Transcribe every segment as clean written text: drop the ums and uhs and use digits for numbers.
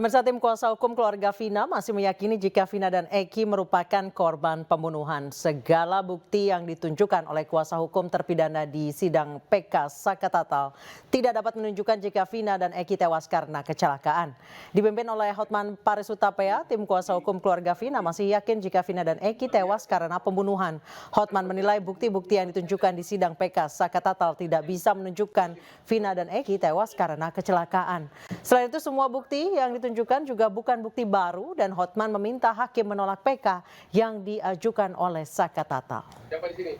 Pemirsa, tim kuasa hukum keluarga Vina masih meyakini jika Vina dan Eki merupakan korban pembunuhan. Segala bukti yang ditunjukkan oleh kuasa hukum terpidana di sidang PK Sakatatal tidak dapat menunjukkan jika Vina dan Eki tewas karena kecelakaan. Dipimpin oleh Hotman Paris Hutapea, tim kuasa hukum keluarga Vina masih yakin jika Vina dan Eki tewas karena pembunuhan. Hotman menilai bukti-bukti yang ditunjukkan di sidang PK Sakatatal tidak bisa menunjukkan Vina dan Eki tewas karena kecelakaan. Selain itu, semua bukti yang ditunjukkan juga bukan bukti baru dan Hotman meminta hakim menolak PK yang diajukan oleh Sakatatal. Siapa di sini?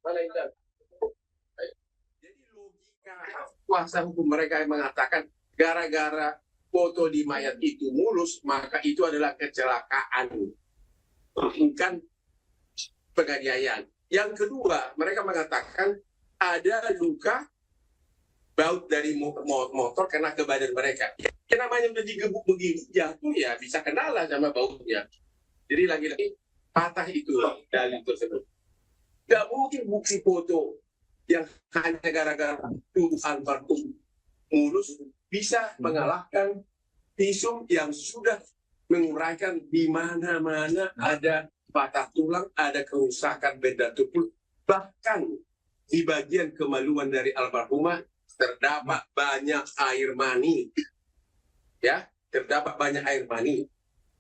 Mana Intan? Jadi logika kuasa hukum mereka yang mengatakan gara-gara foto di mayat itu mulus, maka itu adalah kecelakaan, bukan penganiayaan. Yang kedua, mereka mengatakan ada luka baut dari motor kena ke badan mereka. Ya namanya udah digebuk begini, jatuh ya bisa kenal lah sama bautnya. Jadi lagi-lagi patah itu dalil tersebut. Gak mungkin bukti foto yang hanya gara-gara almarhum mulus bisa mengalahkan visum yang sudah menguraikan di mana-mana ada patah tulang, ada kerusakan benda tubuh, bahkan di bagian kemaluan dari almarhumah terdapat banyak air mani, ya, terdapat banyak air mani,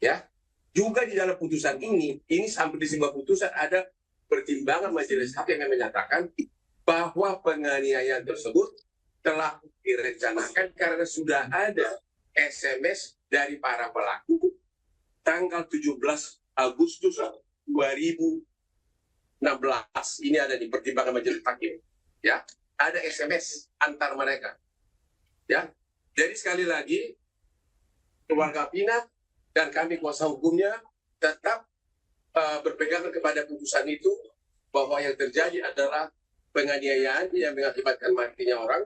ya. Juga di dalam putusan ini sampai di sebuah putusan ada pertimbangan majelis hakim yang menyatakan bahwa penganiayaan tersebut telah direncanakan karena sudah ada SMS dari para pelaku tanggal 17 Agustus 2016. Ini ada di pertimbangan majelis hakim, ya. Ada SMS antar mereka, ya. Jadi sekali lagi keluarga Vina dan kami kuasa hukumnya tetap berpegang kepada putusan itu bahwa yang terjadi adalah penganiayaan yang mengakibatkan matinya orang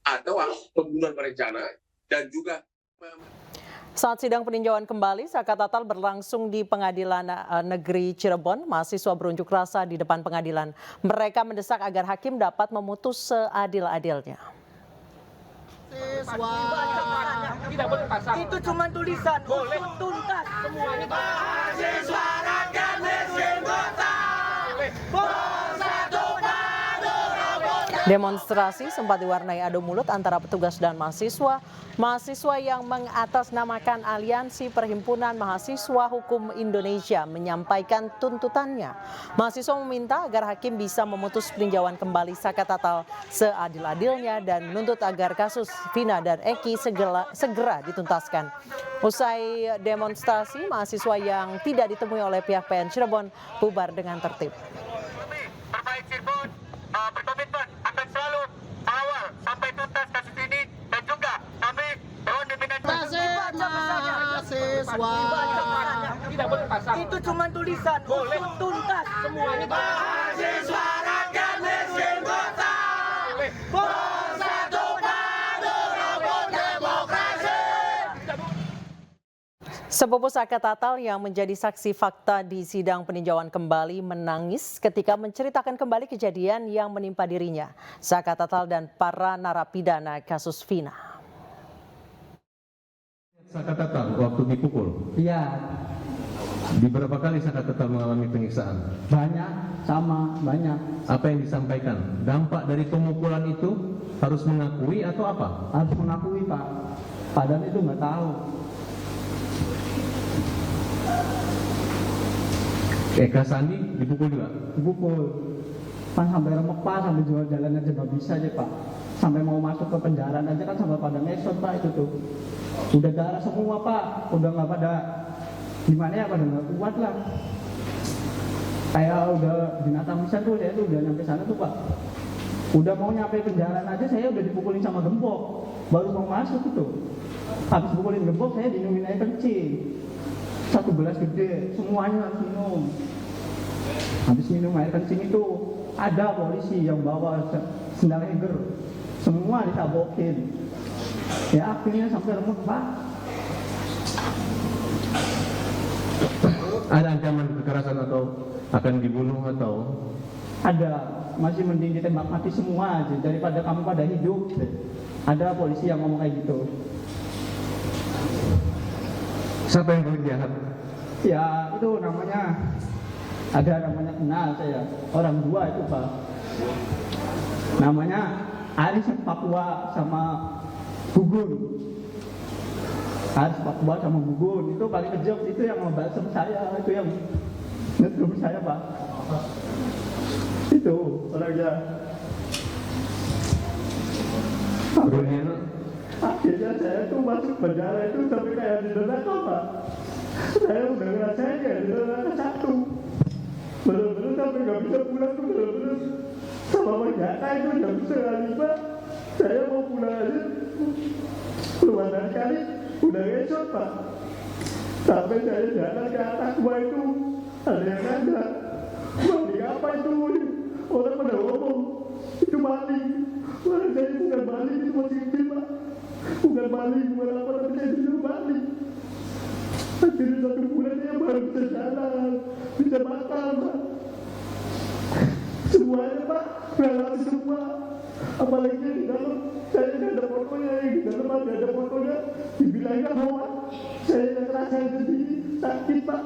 atau pembunuhan berencana dan juga. Saat sidang peninjauan kembali, Sakatatal berlangsung di Pengadilan Negeri Cirebon. Mahasiswa berunjuk rasa di depan pengadilan. Mereka mendesak agar hakim dapat memutus seadil-adilnya. Siswa tidak boleh pasang. Itu cuma tulisan. Boleh tuntas semuanya. Mahasiswa rakyat miskin kota. Demonstrasi sempat diwarnai adu mulut antara petugas dan mahasiswa. Mahasiswa yang mengatasnamakan Aliansi Perhimpunan Mahasiswa Hukum Indonesia menyampaikan tuntutannya. Mahasiswa meminta agar hakim bisa memutus peninjauan kembali Sakatatal seadil-adilnya dan menuntut agar kasus Vina dan Eki segera dituntaskan. Usai demonstrasi, mahasiswa yang tidak ditemui oleh pihak PN Cirebon bubar dengan tertib. Berkomitmen akan selalu mengawal sampai tuntas kasus ini dan juga kami mohon pimpinan mahasiswa tidak boleh pasang. Itu cuma tulisan. Boleh tuntas semuanya. Mahasiswa rakyat miskin kota. Bersatu padu rebut demokrasi. Sepupu Sakatatal yang menjadi saksi fakta di sidang peninjauan kembali menangis ketika menceritakan kembali kejadian yang menimpa dirinya, Sakatatal dan para narapidana kasus Vina. Sakatatal waktu dipukul? Iya. Di berapa kali Sakatatal mengalami penyiksaan? Banyak, sama, banyak. Apa yang disampaikan? Dampak dari pemukulan itu harus mengakui atau apa? Harus mengakui, Pak. Padahal itu nggak tahu. Eka Sandi dipukul juga? Dipukul. Kan sampai remek, Pak, sampai jual jalan aja nggak bisa aja, Pak. Sampai mau masuk ke penjara aja kan sampai pada ngesot, Pak, itu tuh. Udah darah semua, Pak. Udah nggak pada gimana ya, pada nggak kuat lah. Kayak udah binatang bisa tuh, saya tuh udah nyampe sana tuh, Pak. Udah mau nyampe penjara aja saya udah dipukulin sama gembok. Baru mau masuk itu. Habis pukulin gembok saya dinumin air kencing. 1 gelas gede, semuanya harus minum. Habis minum air kencing itu ada polisi yang bawa sendal heger, semua ditabokin. Ya akhirnya sampai remuk, Pak. Ada ancaman kekerasan atau akan dibunuh atau? Ada, masih mending ditembak mati semua aja daripada kamu pada hidup. Ada polisi yang ngomong kayak gitu. Siapa yang paling jahat? Ya itu namanya kenal saya, orang dua itu Pak. Namanya Aris Papua sama Gugun. Aris Papua sama Gugun itu paling kejam, itu yang ngebasem saya, itu yang ngetrum saya Pak. Itu orangnya. Bruneno. Akhirnya saya tuh masuk penjara itu sampai kayak di neraka Pak. Saya udah ngerasain kayak di neraka satu. Bener-bener sampai gak bisa pulang tuh, bener-bener sama penjara itu jam 5. Saya mau pulang aja, keluar dari kali udah esok Pak. Sampai saya jalan ke atas gua itu ada yang nanya, maling apa itu? Orang pada ngomong itu maling. Wah, saya bukan maling, itu masih kecil Pak. Bukan maling, bukan apa, tapi saya itu maling. Akhirnya 1 bulan saya baru bisa jalan, bisa makan Pak. Semuanya Pak, ngalamin semua. Apalagi di dalam, saya tidak ada fotonya, di dalam masih ada fotonya. Dibilangnya hoax, saya tidak ngerasain sendiri, sakit Pak.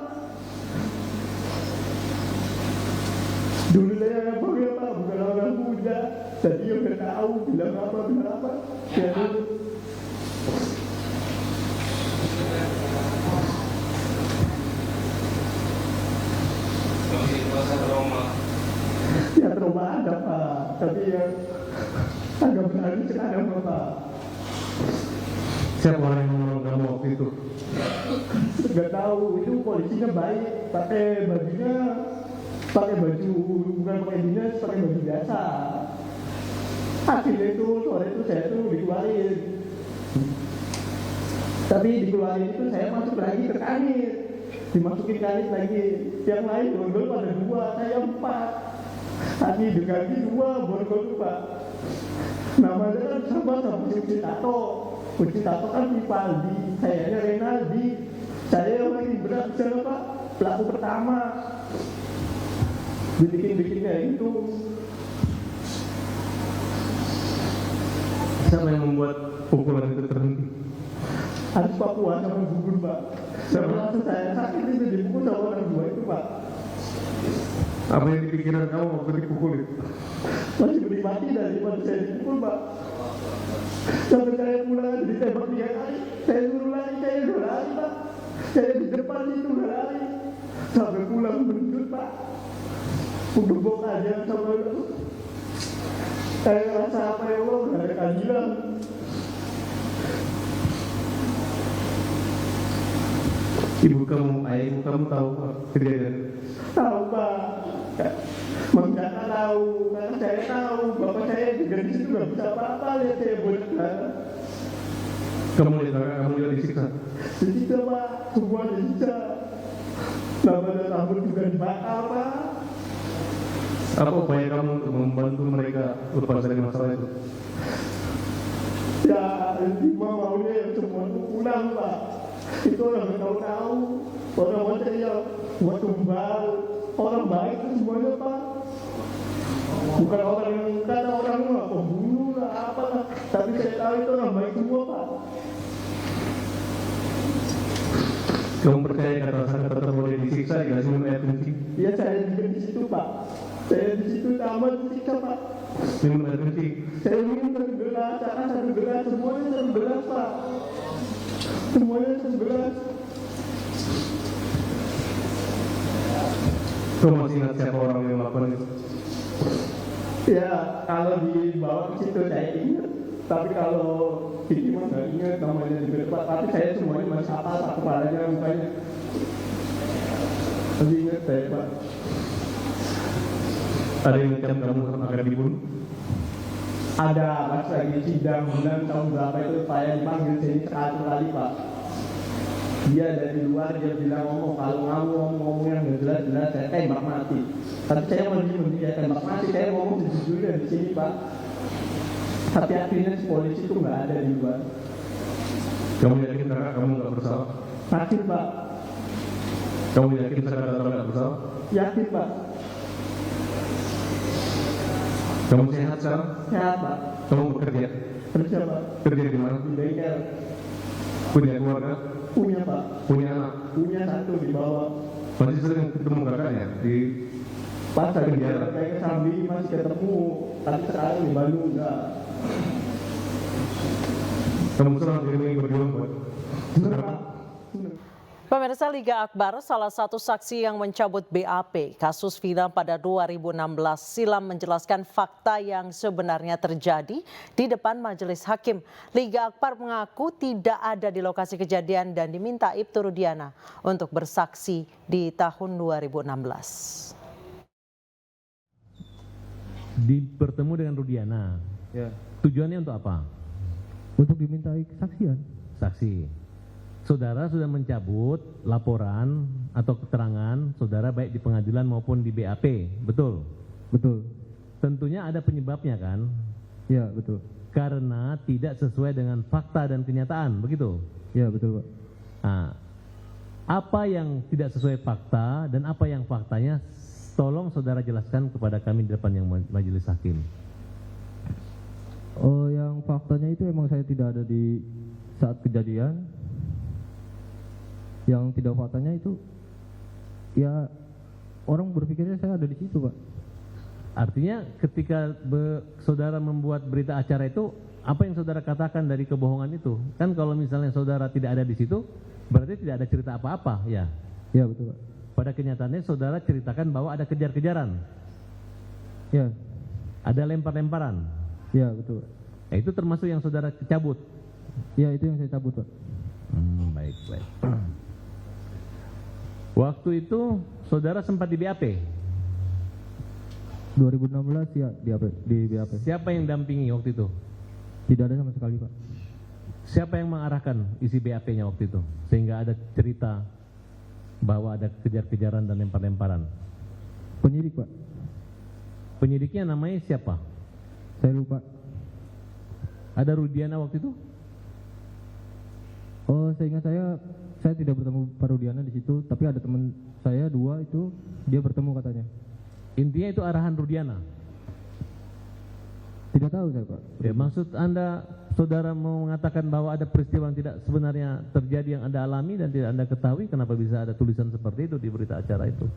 Dulu saya bangga Pak, bukan orang muda. Jadi dia udah tahu bilang apa. Ya dulu. Ya trauma ada Pak, tapi ya agak berani sekarang Pak. Siapa orang yang menolong kamu waktu itu? Gak tahu, itu polisinya baik, pakai baju bukan pakai dinas, pakai baju biasa. Akhirnya itu sore itu saya tuh dikeluarin. Tapi dikeluarin itu saya masuk lagi ke kanit, dimasukin kanit lagi. Yang lain borgol pada 2, saya 4. Tadi diganti 2 borgol Pak. Namanya kan sama Uci Tato. Uci Tato kan Vivaldi, sayanya Renaldi. Saya yang paling berat sana Pak, pelaku pertama. Bikin kayak gitu. Siapa yang membuat pukulan itu terhenti? Harus Papua sama Gugun Pak. Setelah saya sakit itu dipukul sama orang 2 itu Pak. Apa yang dipikiran kamu waktu dipukul itu? Masih beri mati daripada saya dipukul Pak. Sampai saya pulang ditembak 3 kali. Saya suruh lari, saya udah lari Pak. Saya di depan itu udah lari. Sampai pulang benjut Pak. Gebok aja sama itu. Saya ngerasa apa ya Allah, gak ada keadilan. Ibu kamu tahu kejadian? Tahu Pak. Menggak tahu, karena saya tahu bapak saya juga di situ nggak bisa apa-apa, lihat saya boleh kan. Kamu juga disiksa? Disiksa Pak, semua disiksa. Namanya rambut juga dibakar Pak. Apa upaya kamu untuk membantu mereka lepas dari masalah itu? Ya, maunya yang semua itu pulang Pak. Itu orang nggak tahu. Orang-orang yang buat tumbal, orang baik itu semuanya Pak. Bukan orang yang kata orang mah pembunuh lah apalah. Tapi saya tahu itu orang baik semua Pak. Kamu percaya kata-kata boleh disiksa gak sih minum air kencing? Ya saya juga di situ Pak. Saya di situ sama disiksa Pak. Minum air kencing? Saya minum 1 gelas, karena 1 gelas, semuanya 1 gelas Pak. Semuanya 1 gelas. Kamu masih ingat siapa orang yang melakukan itu? Ya kalau dibawa ke situ saya ingat. Tapi kalau ini mah nggak ingat namanya di depan. Tapi saya semuanya masih hafal Pak, kepalanya, mukanya. Masih ingat saya Pak. Ada yang macam kamu akan dibunuh? Ada pas lagi sidang bulan tahun berapa itu saya dipanggil sini 1 kali Pak. Dia dari luar dia bilang ngomong, kalau ngomong yang nggak jelas saya tembak mati. Tapi saya mau dia tembak mati, saya ngomong sejujurnya di sini Pak. Tapi akhirnya polisi itu nggak ada di luar. Kamu yakin kakak kamu nggak bersalah? Yakin Pak. Kamu yakin kakak kamu nggak bersalah? Yakin Pak. Kamu sehat sekarang? Sehat Pak. Kamu bekerja? Kerja Pak. Kerja di mana? Di bengkel. Punya keluarga? Punya Pak. Punya anak. Punya satu di bawah. Masih sering ketemu kakaknya di Pas saya penjara. ke Sambi masih ketemu, tapi sekarang di Bandung enggak. Kamu selalu diiringi berjuang buat Bener Pak. Pemirsa, Liga Akbar, salah satu saksi yang mencabut BAP kasus Vina pada 2016 silam, menjelaskan fakta yang sebenarnya terjadi di depan majelis hakim. Liga Akbar mengaku tidak ada di lokasi kejadian dan diminta Ibtu Rudiana untuk bersaksi di tahun 2016. bertemu dengan Rudiana. Ya. Tujuannya untuk apa? Untuk dimintai kesaksian. Saksi. Saudara sudah mencabut laporan atau keterangan saudara baik di pengadilan maupun di BAP, betul? Betul. Tentunya ada penyebabnya kan? Ya, betul. Karena tidak sesuai dengan fakta dan kenyataan, begitu? Ya, betul Pak. Nah, apa yang tidak sesuai fakta dan apa yang faktanya, tolong saudara jelaskan kepada kami di depan yang majelis hakim. Oh, yang faktanya itu emang saya tidak ada di saat kejadian. Yang tidak faktanya itu, ya orang berpikirnya saya ada di situ Pak. Artinya ketika saudara membuat berita acara itu, apa yang saudara katakan dari kebohongan itu? Kan kalau misalnya saudara tidak ada di situ, berarti tidak ada cerita apa-apa, ya? Ya, betul Pak. Pada kenyataannya saudara ceritakan bahwa ada kejar-kejaran, Ya, ada lempar-lemparan. ya betul Pak. Ya, itu termasuk yang saudara cabut. Ya, itu yang saya cabut Pak. Baik. Waktu itu saudara sempat di BAP. 2016 ya di BAP. Siapa yang dampingi waktu itu? Tidak ada sama sekali Pak. Siapa yang mengarahkan isi BAP-nya waktu itu? Sehingga ada cerita bahwa ada kejar-kejaran dan lempar-lemparan. Penyidik Pak. Penyidiknya namanya siapa? Saya lupa. Ada Rudiana waktu itu? Oh, seingat saya tidak bertemu Pak Rudiana di situ, tapi ada teman saya 2 itu dia bertemu katanya. Intinya itu arahan Rudiana. Tidak tahu saya Pak. Ya, maksud Anda, saudara mau mengatakan bahwa ada peristiwa yang tidak sebenarnya terjadi yang Anda alami dan tidak Anda ketahui, kenapa bisa ada tulisan seperti itu di berita acara itu?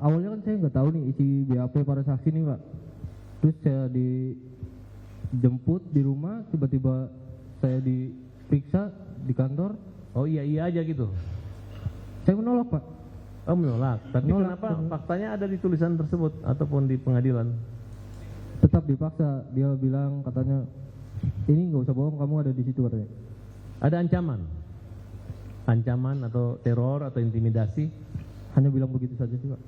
Awalnya kan saya nggak tahu nih isi BAP para saksi nih Pak. Terus saya dijemput di rumah, tiba-tiba saya diperiksa di kantor. Oh iya aja gitu? Saya menolak Pak. Oh menolak, tapi Menolak. kenapa faktanya ada di tulisan tersebut ataupun di pengadilan? Tetap dipaksa, dia bilang katanya ini nggak usah bohong, kamu ada di situ katanya. Ada ancaman? Ancaman atau teror atau intimidasi? Hanya bilang begitu saja sih Pak.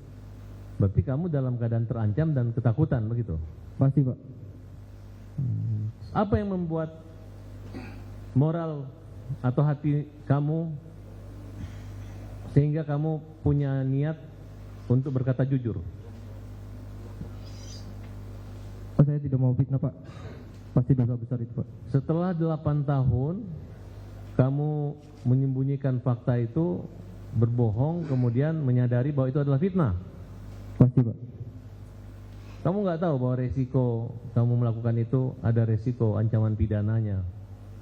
Berarti kamu dalam keadaan terancam dan ketakutan begitu? Pasti Pak. Apa yang membuat moral atau hati kamu sehingga kamu punya niat untuk berkata jujur? Oh, saya tidak mau fitnah Pak. Pasti dosa besar itu Pak. Setelah 8 tahun kamu menyembunyikan fakta itu, berbohong, kemudian menyadari bahwa itu adalah fitnah. Pasti Pak. Kamu nggak tahu bahwa resiko kamu melakukan itu ada resiko ancaman pidananya.